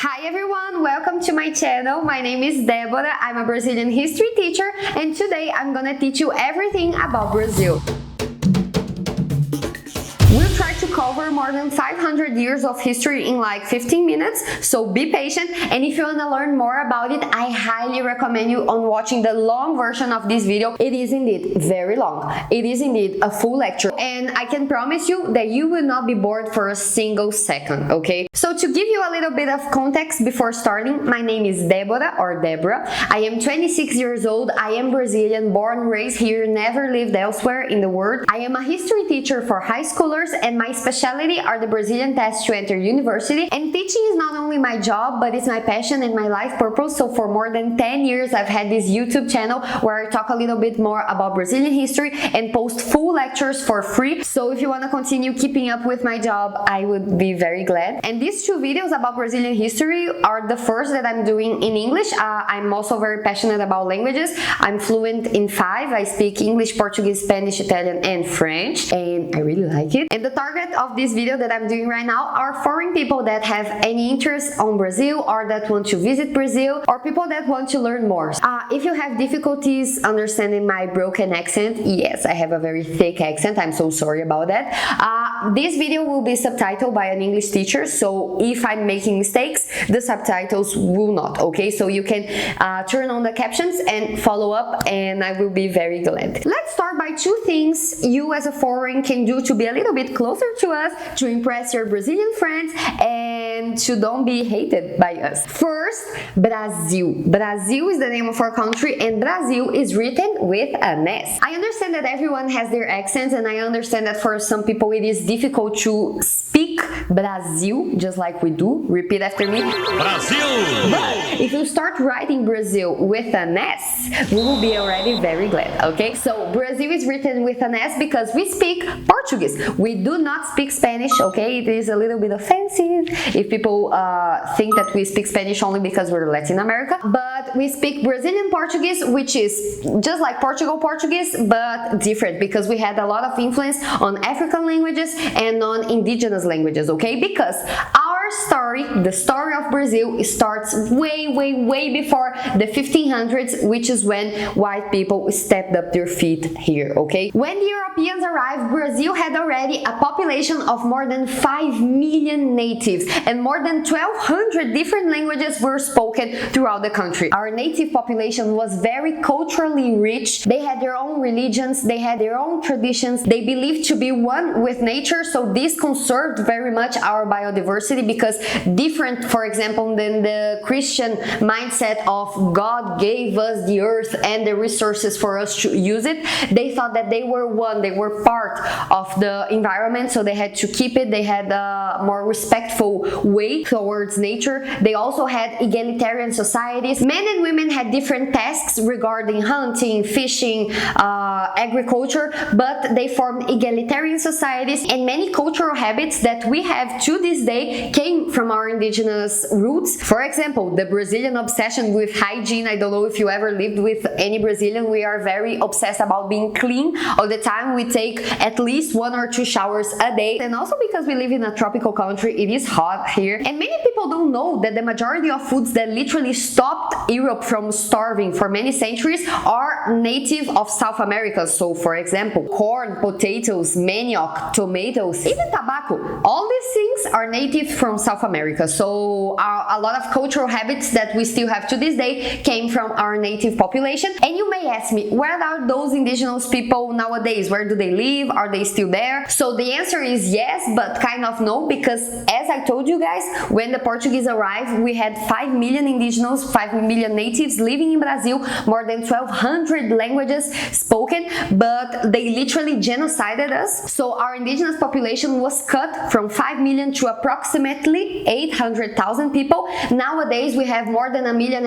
Hi everyone, welcome to my channel. My name is Débora. I'm a Brazilian history teacher and today I'm gonna teach you everything about Brazil. We'll try to cover more than 500 years of history in like 15 minutes, so be patient, and if you want to learn more about it, I highly recommend you on watching the long version of this video. It is indeed very long. It is indeed a full lecture, and I can promise you that you will not be bored for a single second, okay? So to give you a little bit of context before starting, my name is Débora or Debra. I am 26 years old. I am Brazilian, born and raised here, never lived elsewhere in the world. I am a history teacher for high schoolers, and my specialty are the Brazilian tests to enter university. And teaching is not only my job, but it's my passion and my life purpose. So for more than 10 years, I've had this YouTube channel where I talk a little bit more about Brazilian history and post full lectures for free. So if you want to continue keeping up with my job, I would be very glad. And these two videos about Brazilian history are the first that I'm doing in English. I'm also very passionate about languages. I'm fluent in 5. I speak English, Portuguese, Spanish, Italian, and French, and I really like it. And the target of this video that I'm doing right now are foreign people that have any interest on Brazil or that want to visit Brazil, or people that want to learn more. If you have difficulties understanding my broken accent, yes, I have a very thick accent. I'm so sorry about that. This video will be subtitled by an English teacher, so if I'm making mistakes, the subtitles will not, okay? So you can turn on the captions and follow up, and I will be very glad. Let's start by 2 things you as a foreign can do to be a little bit closer to us, to impress your Brazilian friends, and to don't be hated by us. First, Brazil. Brazil is the name of our country, and Brazil is written with an S. I understand that everyone has their accents, and I understand that for some people it is difficult to speak Brazil just like we do. Repeat after me. Brazil! But if you start writing Brazil with an S, we will be already very glad, okay? So Brazil is written with an S because we speak Portuguese. We do not speak Spanish, okay? It is a little bit offensive if people think that we speak Spanish only because we're Latin America, but we speak Brazilian Portuguese, which is just like Portugal Portuguese, but different because we had a lot of influence on African languages and on indigenous languages, okay? Because our story, the story of Brazil, starts way before the 1500s, which is when white people stepped up their feet here, okay? When the Europeans arrived, Brazil had already a population of more than 5 million natives, and more than 1,200 different languages were spoken throughout the country. Our native population was very culturally rich. They had their own religions, they had their own traditions, they believed to be one with nature, so this conserved very much our biodiversity, because different, for example, than the Christian mindset of God gave us the earth and the resources for us to use it, they thought that they were one, they were part of the environment, so they had to keep it. They had a more respectful way towards nature. They also had egalitarian societies. Men and women had different tasks regarding hunting, fishing, agriculture, but they formed egalitarian societies, and many cultural habits that we have to this day came from our indigenous roots. For example, the Brazilian obsession with hygiene. I don't know if you ever lived with any Brazilian. We are very obsessed about being clean all the time. We take at least 1 or 2 showers a day, and also because we live in a tropical country, it is hot here, and many people don't know that the majority of foods that literally stopped Europe from starving for many centuries are native of South America. So for example, corn, potatoes, manioc, tomatoes, even tobacco, all these things are native from South America. So a lot of cultural habits that we still have to this day came from our native population. And you may ask me, where are those indigenous people nowadays? Where do they live? Are they still there? So the answer is yes, but kind of no, because as I told you guys, when the Portuguese arrived, we had 5 million indigenous, 5 million natives living in Brazil, more than 1,200 languages spoken, but they literally genocided us. So our indigenous population was cut from 5 million to approximately 800,000 people. Nowadays, we have more than 1.5 million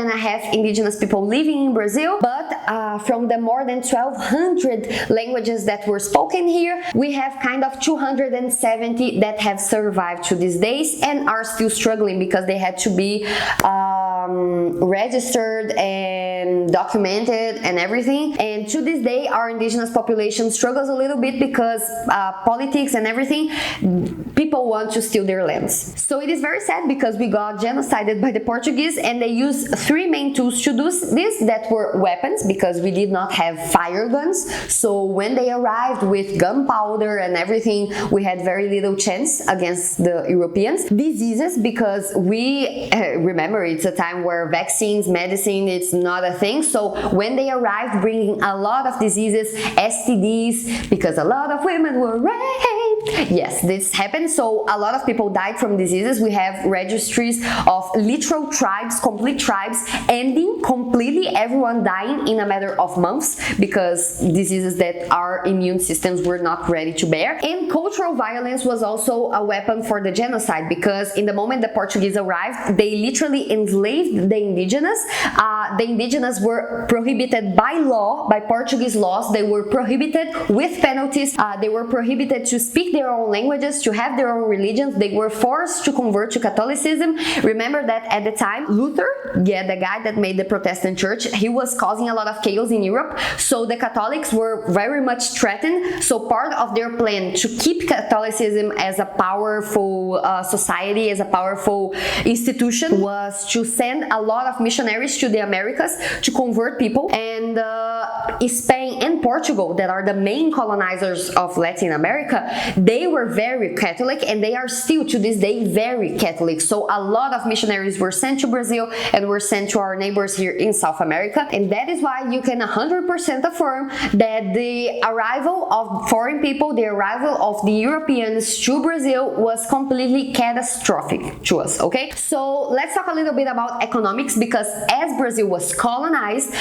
indigenous people living in Brazil, but from the more than 1,200 languages that were spoken here, we have kind of 270 that have survived to these days and are still struggling because they had to be registered and documented and everything. And to this day, our indigenous population struggles a little bit because politics and everything, people want to steal their lands. So it is very sad because we got genocided by the Portuguese, and they used three main tools to do this that were weapons, because we did not have fire guns. So when they arrived with gunpowder and everything, we had very little chance against the Europeans. Diseases, because we remember it's a time where vaccines, medicine, it's not a thing. So when they arrived bringing a lot of diseases, STDs, because a lot of women were raped. Yes, this happened. So a lot of people died from diseases. We have registries of literal tribes, complete tribes ending completely, everyone dying in a matter of months because diseases that our immune systems were not ready to bear. And cultural violence was also a weapon for the genocide, because in the moment the Portuguese arrived, they literally enslaved the indigenous. The indigenous were prohibited by law, by Portuguese laws. They were prohibited with penalties. They were prohibited to speak their own languages, to have their own religions. They were forced to convert to Catholicism. Remember that at the time, Luther, the guy that made the Protestant church, he was causing a lot of chaos in Europe. So the Catholics were very much threatened. So part of their plan to keep Catholicism as a powerful society, as a powerful institution, was to send a lot of missionaries to the Americas to convert people. And Spain and Portugal, that are the main colonizers of Latin America, they were very Catholic, and they are still to this day very Catholic. So a lot of missionaries were sent to Brazil and were sent to our neighbors here in South America. And that is why you can 100% affirm that the arrival of foreign people, the arrival of the Europeans to Brazil was completely catastrophic to us, okay? So let's talk a little bit about economics, because as Brazil was colonized,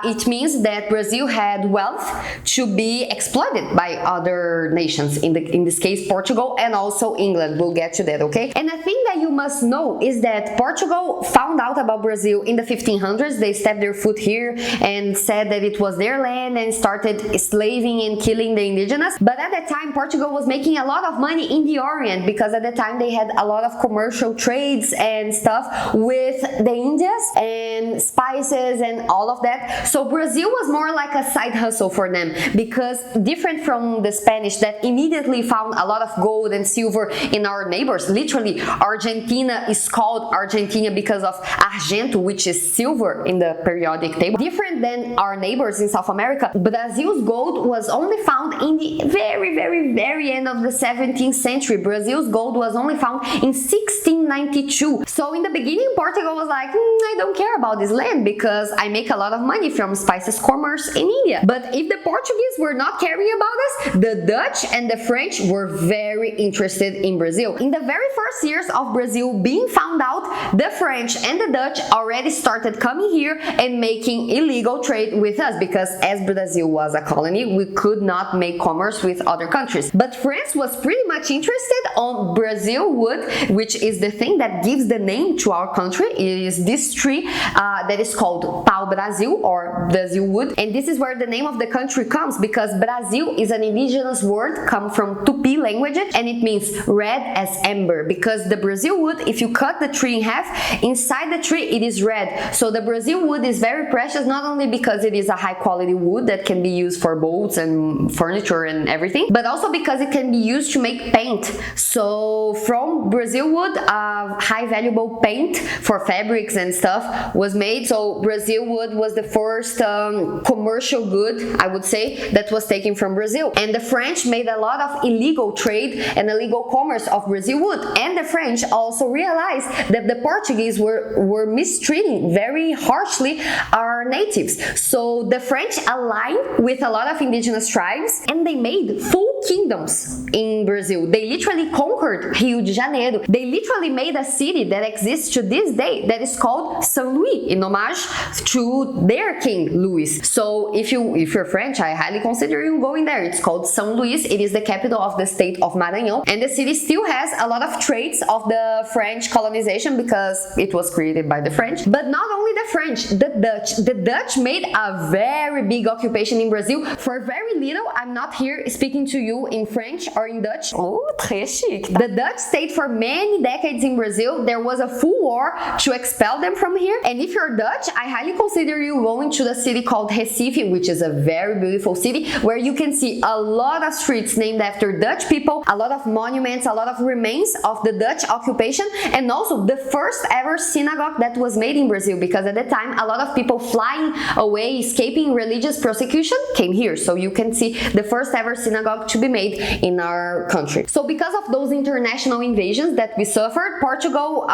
it means that Brazil had wealth to be exploited by other nations, in this case Portugal and also England. We'll get to that, okay? And the thing that you must know is that Portugal found out about Brazil in the 1500s. They stepped their foot here and said that it was their land and started slaving and killing the indigenous. But at that time, Portugal was making a lot of money in the Orient, because at the time they had a lot of commercial trades and stuff with the Indians and spices and all of that. So Brazil was more like a side hustle for them, because different from the Spanish that immediately found a lot of gold and silver in our neighbors. Literally, Argentina is called Argentina because of argento, which is silver in the periodic table. Different than our neighbors in South America, Brazil's gold was only found in the very end of the 17th century. Brazil's gold was only found in 1692. So in the beginning, Portugal was like, I don't care about this land because I make a lot of money from spices commerce in India. But if the Portuguese were not caring about us, the Dutch and the French were very interested in Brazil. In the very first years of Brazil being found out, the French and the Dutch already started coming here and making illegal trade with us, because as Brazil was a colony, we could not make commerce with other countries. But France was pretty much interested on Brazil wood, which is the thing that gives the name to our country. It is this tree that is called pau-brasil, or Brazil wood. And this is where the name of the country comes, because Brazil is an indigenous word, come from Tupi language, and it means red as amber, because the Brazil wood, if you cut the tree in half, inside the tree it is red. So the Brazil wood is very precious, not only because it is a high quality wood that can be used for boats and furniture and everything, but also because it can be used to make paint. So from Brazil wood, high valuable paint for fabrics and stuff was made. So Brazil wood was the first commercial good, I would say, that was taken from Brazil. And the French made a lot of illegal trade and illegal commerce of Brazil wood. And the French also realized that the Portuguese were mistreating very harshly our natives. So the French aligned with a lot of indigenous tribes, and they made full kingdoms in Brazil. They literally conquered Rio de Janeiro. They literally made a city that exists to this day that is called São Luís, in homage to their king Louis. So if you're French, I highly consider you going there. It's called São Luís. It is the capital of the state of Maranhão, and the city still has a lot of traits of the French colonization because it was created by the French. But not only the French, the Dutch. The Dutch made a very big occupation in Brazil for very little. I'm not here speaking to you in French or in Dutch. Oh, très chic. The Dutch stayed for many decades in Brazil. There was a full war to expel them from here. And if you're Dutch, I highly consider you going to the city called Recife, which is a very beautiful city, where you can see a lot of streets named after Dutch people, a lot of monuments, a lot of remains of the Dutch occupation, and also the first ever synagogue that was made in Brazil, because at the time a lot of people flying away, escaping religious persecution came here. So you can see the first ever synagogue to be made in our country. So because of those international invasions that we suffered, Portugal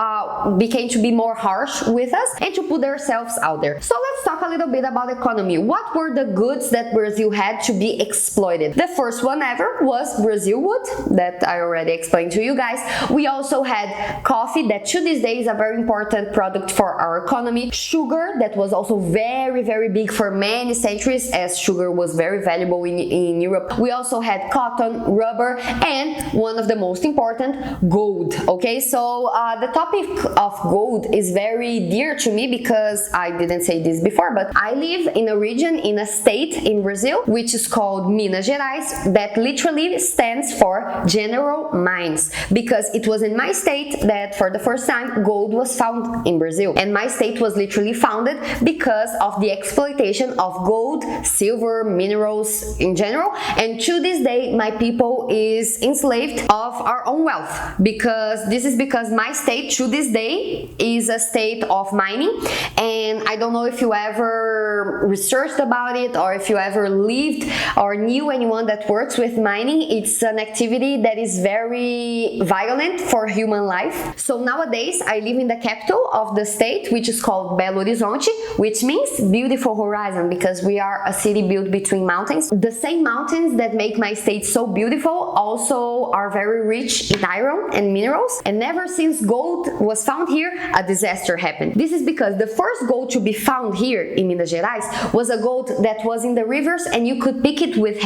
became to be more harsh with us and to put themselves out there. So let's talk a little bit about economy. What were the goods that Brazil had to be exploited? The first one ever was Brazil wood, that I already explained to you guys. We also had coffee, that to this day is a very important product for our economy. Sugar, that was also very, very big for many centuries, as sugar was very valuable in Europe. We also had cotton, rubber, and one of the most important, gold. Okay, so the topic of gold is very dear to me because I didn't say this before, but I live in a region, in a state in Brazil, which is called Minas Gerais, that literally stands for General Mines, because it was in my state that for the first time gold was found in Brazil. And my state was literally founded because of the exploitation of gold, silver, minerals in general. And to this day, my people is enslaved of our own wealth, because this is because my state to this day is a state of mining. And I don't know if you ever researched about it or if you ever lived or knew anyone that works with mining. It's an activity that is very violent for human life. So nowadays I live in the capital of the state, which is called Belo Horizonte, which means beautiful horizon, because we are a city built between mountains. The same mountains that make my state so beautiful also are very rich in iron and minerals. And ever since gold was found here, a disaster happened. This is because the first gold to be found here in Minas Gerais was a gold that was in the rivers, and you could pick it with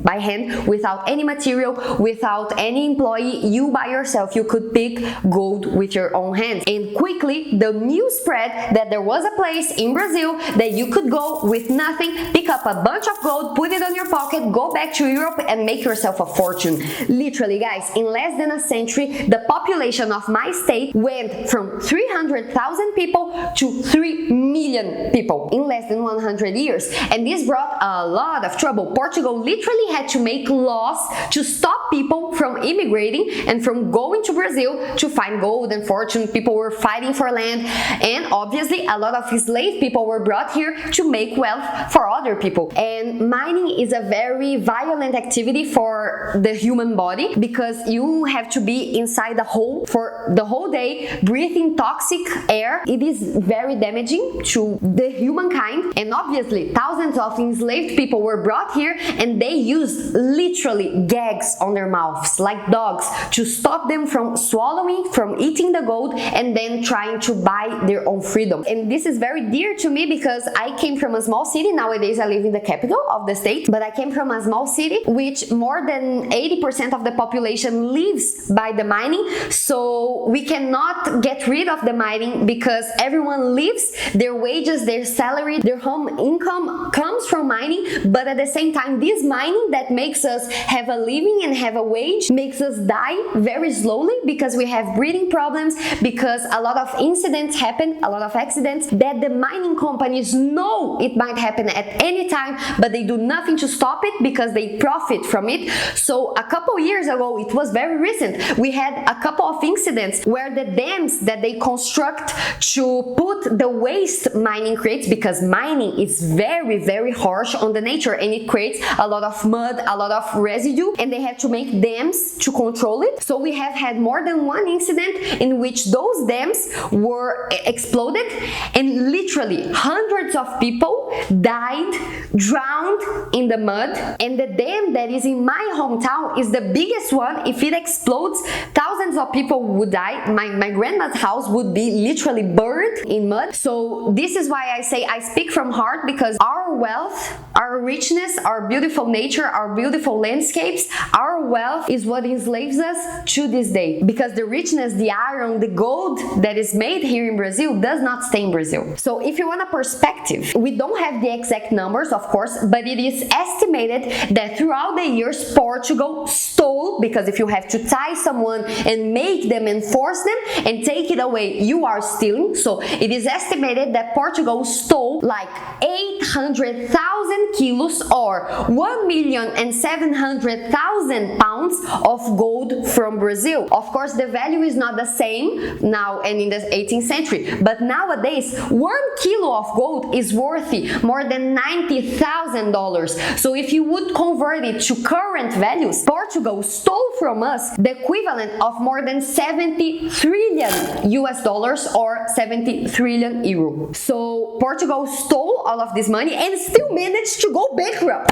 by hand, without any material, without any employee. You by yourself, you could pick gold with your own hands. And quickly the news spread that there was a place in Brazil that you could go with nothing, pick up a bunch of gold, put it on your pocket, go back to Europe and make yourself a fortune. Literally, guys, in less than a century, the population of my state went from 300,000 people to 3 million people in less than 100 years. And this brought a lot of trouble. Portugal literally had to make laws to stop people from immigrating and from going to Brazil to find gold and fortune. People were fighting for land, and obviously a lot of enslaved people were brought here to make wealth for other people. And mining is a very violent activity for the human body, because you have to be inside the hole for the whole day breathing toxic air. It is very damaging to the humankind. And obviously thousands of enslaved people were brought here, and they used literally gags on their mouths like dogs to stop them from swallowing, from eating the gold, and then trying to buy their own freedom. And this is very dear to me because I came from a small city. Nowadays I live in the capital of the state, but I came from a small city which more than 80% of the population lives by the mining. So we cannot get rid of the mining because everyone lives, their wages, their salary, their home income comes from mining. But at the same time, this mining that makes us have a living and have a wage makes us die very slowly, because we have breathing problems, because a lot of incidents happen, a lot of accidents that the mining companies know it might happen at any time, but they do nothing to stop it because they profit from it. So a couple years ago, it was very recent, we had a couple of incidents where the dams that they construct to put the waste mining creates, because mining is very, very harsh on the nature and it creates a lot of mud, a lot of residue, and they have to make dams to control it. So we have had more than one incident in which those dams were exploded and literally hundreds of people died, drowned in the mud. And the dam that is in my hometown is the biggest one. If it explodes, thousands thousands of people would die. My grandma's house would be literally buried in mud. So this is why I say I speak from heart, because our wealth, our richness, our beautiful nature, our beautiful landscapes, our wealth is what enslaves us to this day. Because the richness, the iron, the gold that is made here in Brazil does not stay in Brazil. So if you want a perspective, we don't have the exact numbers, of course, but it is estimated that throughout the years, Portugal stole, because if you have to tie someone and make them and force them and take it away, you are stealing. So it is estimated that Portugal stole like 800,000 kilos or 1,700,000 pounds of gold from Brazil. Of course, the value is not the same now and in the 18th century, but nowadays 1 kilo of gold is worth more than $90,000. So if you would convert it to current values, Portugal stole from us the equivalent of more than 70 trillion US dollars or 70 trillion euro. So Portugal stole all of this money and still managed to go bankrupt.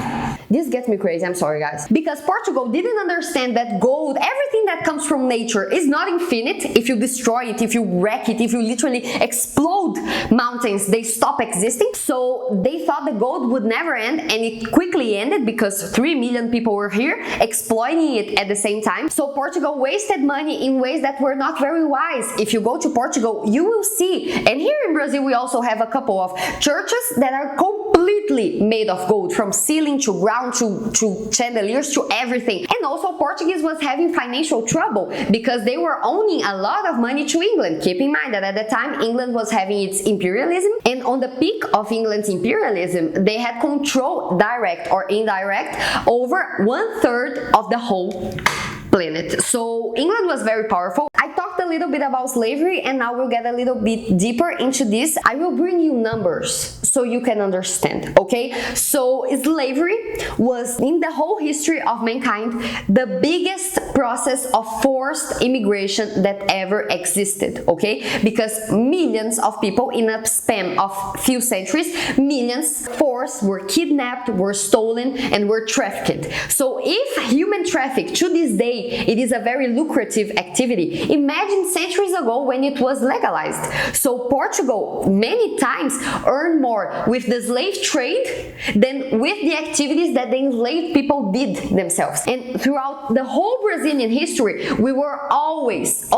This gets me crazy, I'm sorry guys. Because Portugal didn't understand that gold, everything that comes from nature is not infinite. If you destroy it, if you wreck it, if you literally explode mountains, they stop existing. So they thought the gold would never end, and it quickly ended because 3 million people were here exploiting it at the same time. So Portugal wasted money in ways that were not very wise. If you go to Portugal, you will see, and here in Brazil we also have a couple of churches that are completely made of gold, from ceiling to ground to chandeliers to everything. And also Portuguese was having financial trouble because they were owning a lot of money to England. Keep in mind that at the time England was having its imperialism, and on the peak of England's imperialism they had control, direct or indirect, over 1/3 of the whole planet. So England was very powerful. I talked a little bit about slavery, and now we'll get a little bit deeper into this. I will bring you numbers so you can understand, okay? So slavery was, in the whole history of mankind, the biggest process of forced immigration that ever existed, okay? Because millions of people in a span of few centuries, millions forced, were kidnapped, were stolen, and were trafficked. So if human traffic to this day, it is a very lucrative activity, imagine centuries ago when it was legalized. So Portugal many times earned more with the slave trade than with the activities that the enslaved people did themselves. And throughout the whole Brazilian history, we were always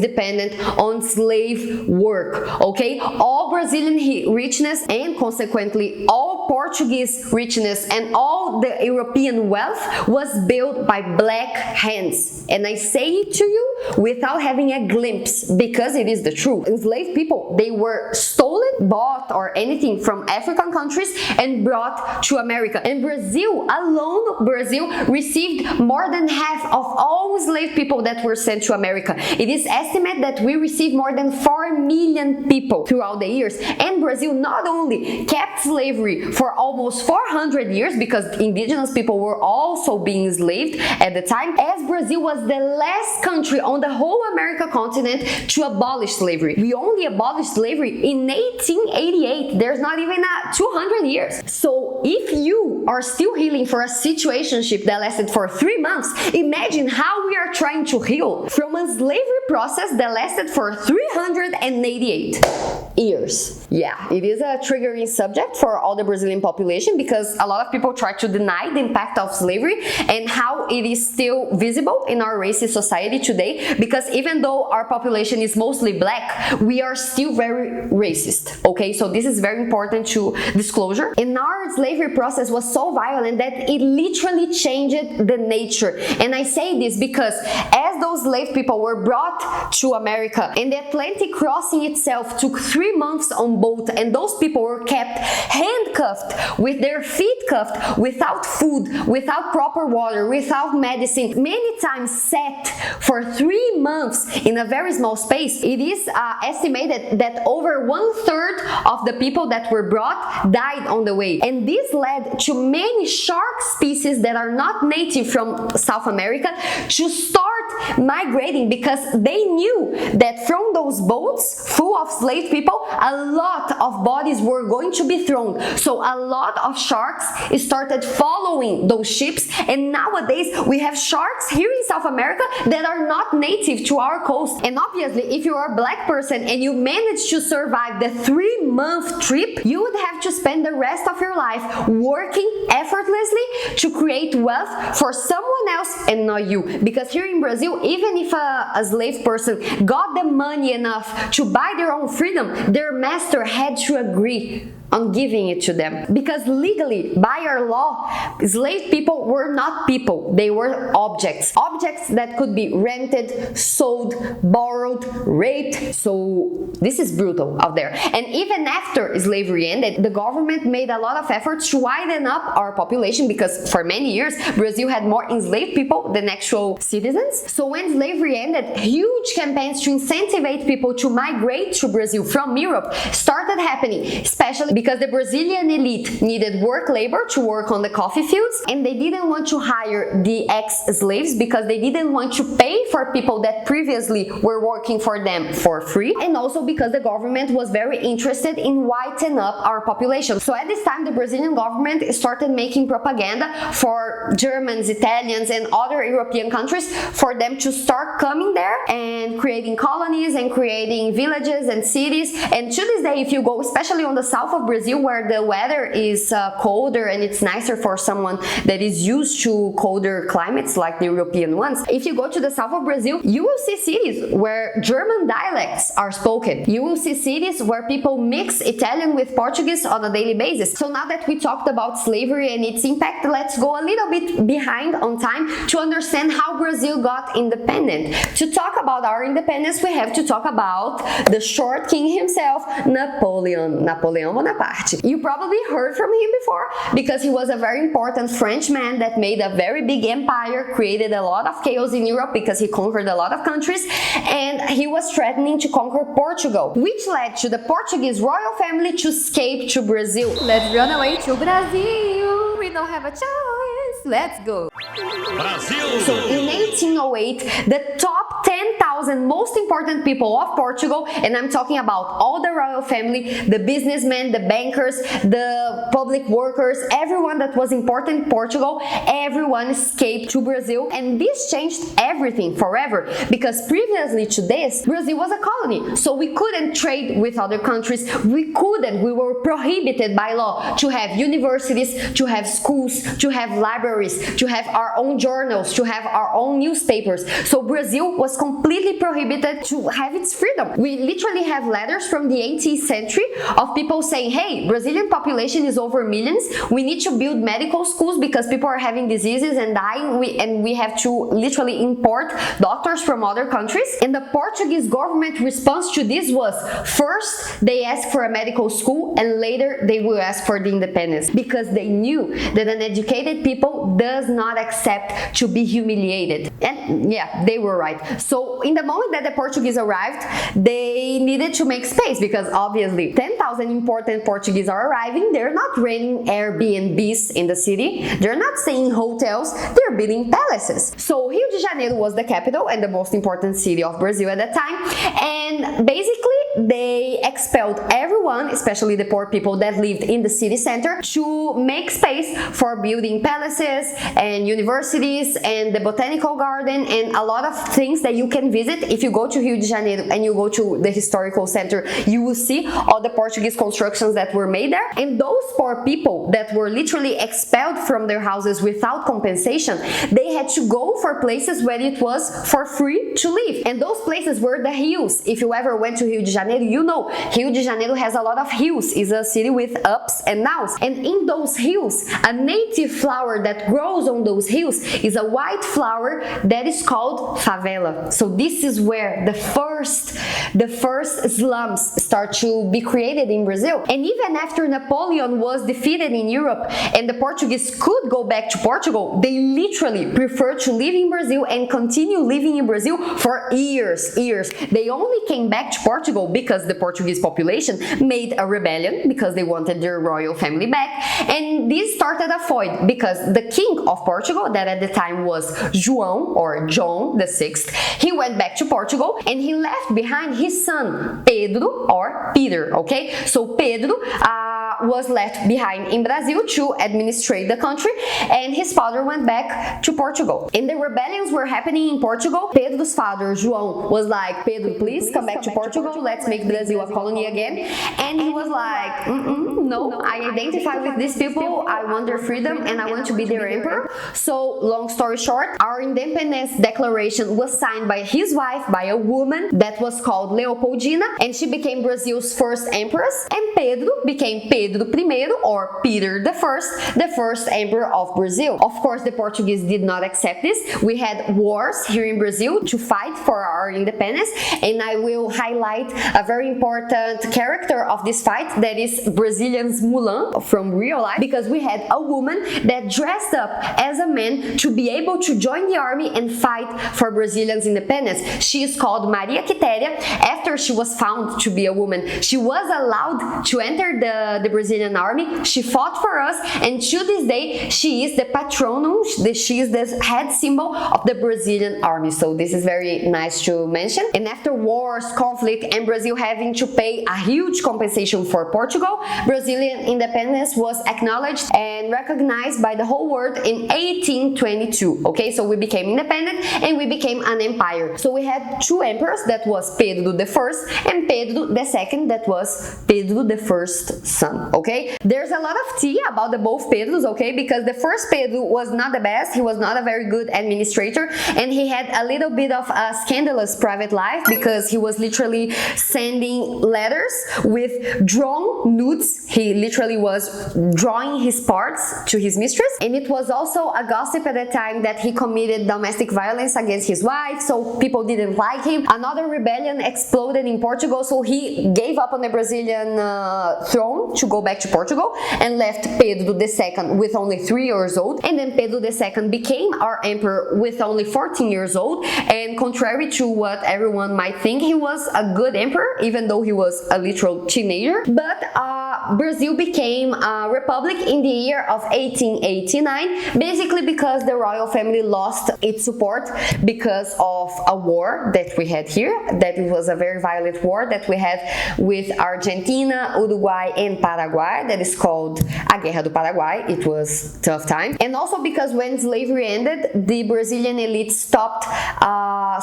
dependent on slave work, okay? All Brazilian richness, and consequently all Portuguese richness and all the European wealth, was built by black hands. And I say it to you without having a glimpse, because it is the truth. Enslaved people, they were stolen, bought, or anything from African countries and brought to America. And Brazil alone, Brazil received more than half of all enslaved people that were sent to America. It is estimated that we received more than 4 million people throughout the years. And Brazil not only kept slavery for almost 400 years, because indigenous people were also being enslaved at the time, as Brazil was the last country on the whole American continent to abolish slavery. We only abolished slavery in 1888. There's not even 200 years. So if you are still healing for a situationship that lasted for 3 months, imagine how we are trying to heal from a slavery process that lasted for 388 years. Yeah, it is a triggering subject for all the Brazilian population, because a lot of people try to deny the impact of slavery and how it is still visible in our racist society today, because even though our population is mostly black, we are still very racist, okay? So this is very important to disclosure. And our slavery process was so violent that it literally changed the nature. And I say this because as those slave people were brought to America, and the Atlantic crossing itself took 3 months on boat, and those people were kept handcuffed, with their feet cuffed, without food, without proper water, without medicine, many times set for 3 months in a very small space. It is estimated that over 1/3 of the people that were brought died on the way. And this led to many shark species that are not native from South America to start migrating because they knew that from those boats full of slave people, a lot of bodies were going to be thrown. So a lot of sharks started following those ships, and nowadays we have sharks here in South America that are not native to our coast. And obviously, if you are a black person and you manage to survive the 3-month trip, you would have to spend the rest of your life working effortlessly to create wealth for someone else and not you. Because here in Brazil, even if a slave person got the money enough to buy their own freedom, their master had to agree on giving it to them. Because legally, by our law, slave people were not people, they were objects. Objects that could be rented, sold, borrowed, raped. So this is brutal out there. And even after slavery ended, the government made a lot of efforts to widen up our population, because for many years, Brazil had more enslaved people than actual citizens. So when slavery ended, huge campaigns to incentivize people to migrate to Brazil from Europe started happening, especially because the Brazilian elite needed work labor to work on the coffee fields, and they didn't want to hire the ex-slaves because they didn't want to pay for people that previously were working for them for free, and also because the government was very interested in whitening up our population. So at this time, the Brazilian government started making propaganda for Germans, Italians, and other European countries for them to start coming there and creating colonies and creating villages and cities. And to this day, if you go especially on the south of Brazil, where the weather is colder and it's nicer for someone that is used to colder climates like the European ones, if you go to the south of Brazil, you will see cities where German dialects are spoken. You will see cities where people mix Italian with Portuguese on a daily basis. So now that we talked about slavery and its impact, let's go a little bit behind on time to understand how Brazil got independent. To talk about our independence, we have to talk about the short king himself, Napoleon Bonaparte. You probably heard from him before because he was a very important Frenchman that made a very big empire, created a lot of chaos in Europe because he conquered a lot of countries, and he was threatening to conquer Portugal, which led to the Portuguese royal family to escape to Brazil. Let's run away to Brazil. We don't have a choice. Let's go. Brasil! So in 1808, the top 10,000 most important people of Portugal, and I'm talking about all the royal family, the businessmen, the bankers, the public workers, everyone that was important in Portugal, everyone escaped to Brazil. And this changed everything forever, because previously to this, Brazil was a colony. So we couldn't trade with other countries. We were prohibited by law to have universities, to have schools, to have libraries, to have our own journals, to have our own newspapers. So Brazil was completely prohibited to have its freedom. We literally have letters from the 18th century of people saying, hey, Brazilian population is over millions. We need to build medical schools because people are having diseases and dying, and we have to literally import doctors from other countries. And the Portuguese government response to this was, first, they asked for a medical school, and later they will ask for the independence, because they knew that an educated people does not accept to be humiliated. And yeah, they were right. So in the moment that the Portuguese arrived, they needed to make space, because obviously 10,000 important Portuguese are arriving. They're not renting Airbnbs in the city. They're not staying in hotels. They're building palaces. So Rio de Janeiro was the capital and the most important city of Brazil at that time. And basically they expelled everyone, especially the poor people that lived in the city center, to make space for building palaces and universities and the botanical garden and a lot of things that you can visit. If you go to Rio de Janeiro and you go to the historical center, you will see all the Portuguese constructions that were made there. And those poor people that were literally expelled from their houses without compensation, they had to go for places where it was for free to live. And those places were the hills. If you ever went to Rio de Janeiro, you know Rio de Janeiro has a lot of hills. It's a city with ups and downs. And in those hills, a native flower that grows on those hills is a white flower that is called favela. So this is where the first slums start to be created in Brazil. And even after Napoleon was defeated in Europe and the Portuguese could go back to Portugal, they literally preferred to live in Brazil and continue living in Brazil for years. They only came back to Portugal because the Portuguese population made a rebellion because they wanted their royal family back, and this started a feud because the king of Portugal, that at the time was João or John VI, he went back to Portugal and he left behind his son Pedro or Peter, okay? So Pedro was left behind in Brazil to administrate the country, and his father went back to Portugal. And the rebellions were happening in Portugal. Pedro's father, João, was like, Pedro, please come back to Portugal, let's make Brazil a colony again. And he was like, no, I identify with these people, I want their freedom, and I want to be their emperor. So, long story short, our independence declaration was signed by his wife, by a woman that was called Leopoldina, and she became Brazil's first empress, and Pedro became Pedro I, or Peter I, the first emperor of Brazil. Of course, the Portuguese did not accept this. We had wars here in Brazil to fight for our independence, and I will highlight a very important character of this fight, that is Brazilian's Mulan from real life, because we had a woman that dressed up as a man to be able to join the army and fight for Brazilians' independence. She is called Maria Quitéria. After she was found to be a woman, she was allowed to enter the Brazilian army. She fought for us, and to this day she is the patronum, she is the head symbol of the Brazilian army. So this is very nice to mention. And after wars, conflict, and Brazil having to pay a huge compensation for Portugal, Brazilian independence was acknowledged and recognized by the whole world in 1822. Okay, so we became independent and we became an empire. So we had two emperors, that was Pedro I and Pedro II, that was Pedro I's son. Okay, there's a lot of tea about the both Pedros, okay, because the first Pedro was not the best. He was not a very good administrator, and he had a little bit of a scandalous private life because he was literally sending letters with drawn nudes. He literally was drawing his parts to his mistress, and it was also a gossip at the time that he committed domestic violence against his wife, so people didn't like him. Another rebellion exploded in Portugal, so he gave up on the Brazilian throne to go back to Portugal and left Pedro II with only 3 years old, and then Pedro II became our emperor with only 14 years old, and contrary to what everyone might think, he was a good emperor even though he was a literal teenager. But Brazil became a republic in the year of 1889, basically because the royal family lost its support because of a war that we had here, that it was a very violent war that we had with Argentina, Uruguay and Paraguay, that is called a Guerra do Paraguay. It was a tough time. And also because when slavery ended, the Brazilian elite stopped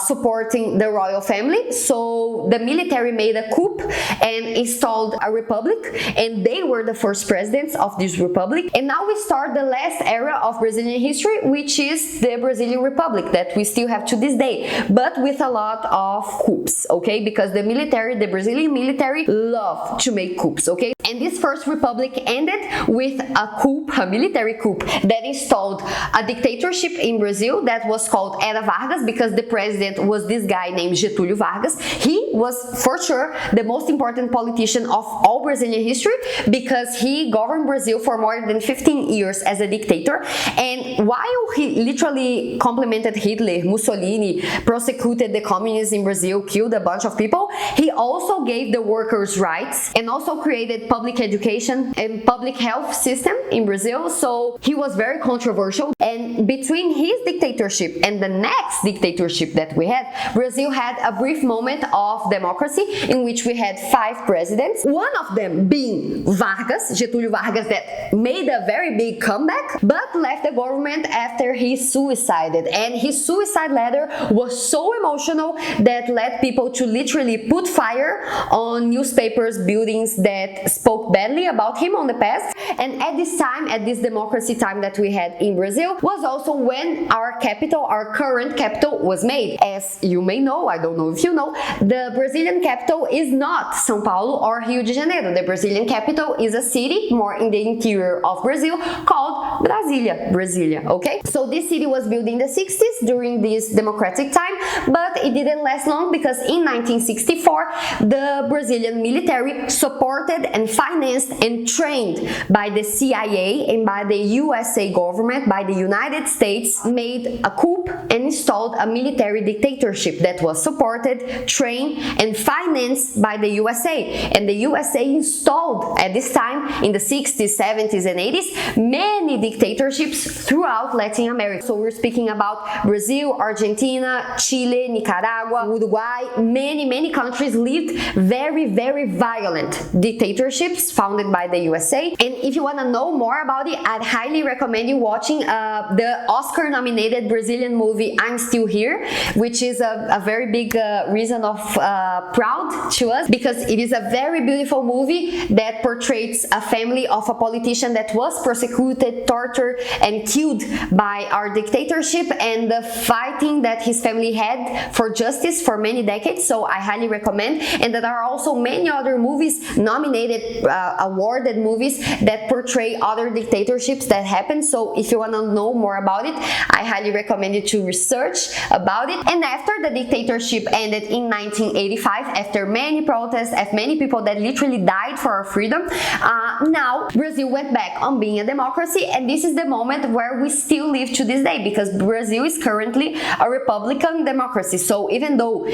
supporting the royal family, so the military made a coup and installed a republic, and they were the first presidents of this republic. And now we start the last era of Brazilian history, which is the Brazilian Republic that we still have to this day, but with a lot of coups, okay, because the military, the Brazilian military, love to make coups, okay. And this first republic ended with a coup, a military coup, that installed a dictatorship in Brazil that was called Era Vargas, because the president was this guy named Getúlio Vargas. He was for sure the most important politician of all Brazilian history because he governed Brazil for more than 15 years as a dictator. And while he literally complimented Hitler, Mussolini, prosecuted the communists in Brazil, killed a bunch of people, he also gave the workers rights and also created public education and public health system in Brazil. So he was very controversial. And between his dictatorship and the next dictatorship that we had, Brazil had a brief moment of democracy in which we had 5 presidents, one of them being Vargas, Getúlio Vargas, that made a very big comeback but left the government after he suicided. And his suicide letter was so emotional that led people to literally put fire on newspapers, buildings that spoke badly about him on the past. And at this time, at this democracy time that we had in Brazil, was also when our capital, our current capital, was made. As you may know, I don't know if you know, the Brazilian capital is not São Paulo or Rio de Janeiro. The Brazilian capital is a city more in the interior of Brazil called Brasilia, okay? So this city was built in the 60s during this democratic time, but it didn't last long because in 1964, the Brazilian military supported and financed and trained by by the CIA and by the USA government, by the United States, made a coup and installed a military dictatorship that was supported, trained, and financed by the USA. And the USA installed at this time, in the 60s, 70s, and 80s, many dictatorships throughout Latin America. So we're speaking about Brazil, Argentina, Chile, Nicaragua, Uruguay. Many countries lived very violent dictatorships founded by the USA. And if you want to know more about it, I'd highly recommend you watching the Oscar-nominated Brazilian movie I'm Still Here, which is a very big reason of proud to us, because it is a very beautiful movie that portrays a family of a politician that was persecuted, tortured, and killed by our dictatorship, and the fighting that his family had for justice for many decades. So I highly recommend. And there are also many other movies nominated, awarded movies that portray other dictatorships that happened. So if you want to know more about it, I highly recommend you to research about it. And after the dictatorship ended in 1985, after many protests, after many people that literally died for our freedom, now Brazil went back on being a democracy, and this is the moment where we still live to this day, because Brazil is currently a republican democracy. So even though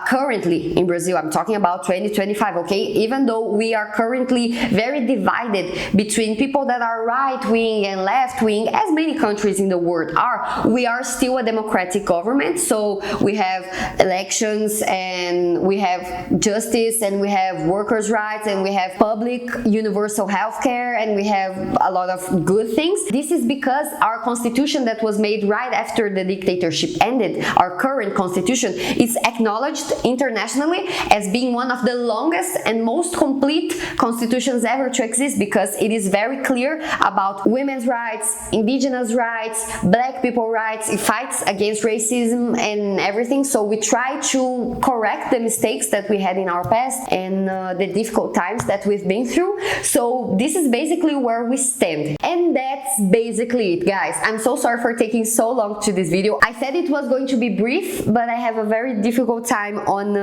currently in Brazil, I'm talking about 2025, okay, even though we are currently very divided between people that are right-wing and left-wing, as many countries in the world are, we are still a democratic government. So we have elections, and we have justice, and we have workers' rights, and we have public universal health care, and we have a lot of good things. This is because our constitution that was made right after the dictatorship ended, our current constitution, is acknowledged internationally as being one of the longest and most complete constitutions ever to exist, because it is very clear about women's rights, indigenous rights, black people rights. It fights against racism and everything. So we try to correct the mistakes that we had in our past and the difficult times that we've been through. So this is basically where we stand, and that's basically it, guys. I'm so sorry for taking so long to this video. I said it was going to be brief, but I have a very difficult time on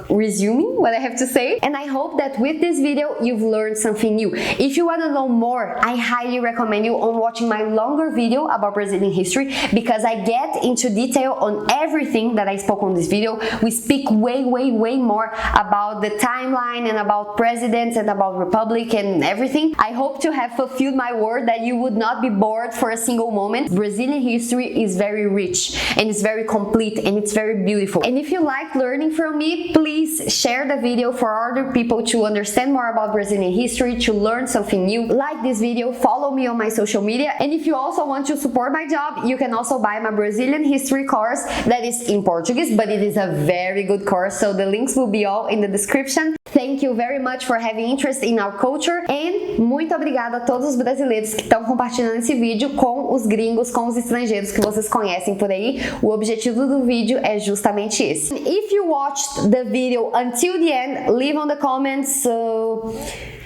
resuming what I have to say, and I hope that with this video you've learned something new. If you want to know more, I highly recommend you on watching my longer video about Brazilian history, because I get into detail on everything that I spoke on this video. We speak way more about the timeline and about presidents and about republic and everything. I hope to have fulfilled my word that you would not be bored for a single moment. Brazilian history is very rich, and it's very complete, and it's very beautiful. And if you like learning from me, please share the video for other people to understand more about Brazilian history, to learn something new. Like this video, follow me on my social media, and if you also want to support my job, you can also buy my Brazilian history course that is in Portuguese, but it is a very good course, so the links will be all in the description. Thank you very much for having interest in our culture, and muito obrigada a todos os brasileiros que estão compartilhando esse vídeo com os gringos, com os estrangeiros que vocês conhecem por aí. O objetivo do vídeo é justamente esse. If you watched the video until the end, leave on the comments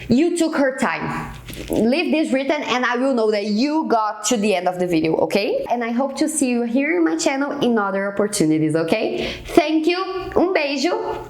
you took her time. Leave this written, and I will know that you got to the end of the video, okay? And I hope to see you here in my channel in other opportunities, okay? Thank you, beijo!